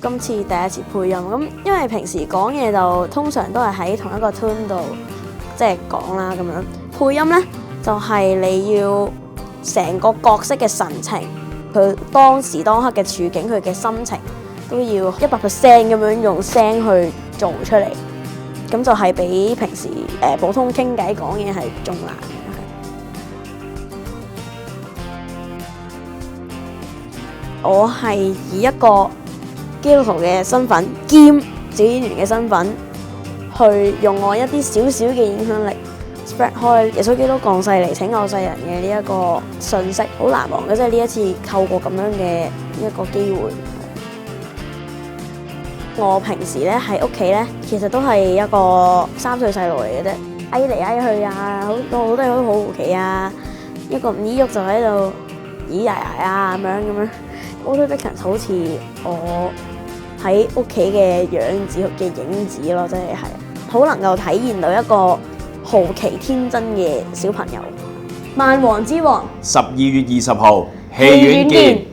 今次第一次配音，咁因為平時講嘢就通常都係喺同一個 tone 度即係講啦咁樣，配音呢，就係你要成個角色嘅神情，佢當時當刻嘅處境，佢嘅心情都要100% 咁樣用聲去做出嚟，咁就係比平時普通傾偈講嘢係仲難嘅。我係以一個基督徒嘅身份兼小演員嘅身份，去用我一啲少少嘅影響力 spread 開耶穌基督降世嚟拯救世人嘅呢一個信息，好難忘嘅，即係呢一次透過咁樣嘅一個機會。我平時咧喺屋企咧，其實都係一個3歲細路嚟嘅啫，嗌嚟嗌去啊，好多都好好奇啊，一個唔依喐就喺度咿呀呀啊咁樣。Walter Dickens 好似我喺屋企嘅樣子嘅影子咯，真係好能夠體現到一個好奇天真嘅小朋友。萬王之王，12月20號戲院見。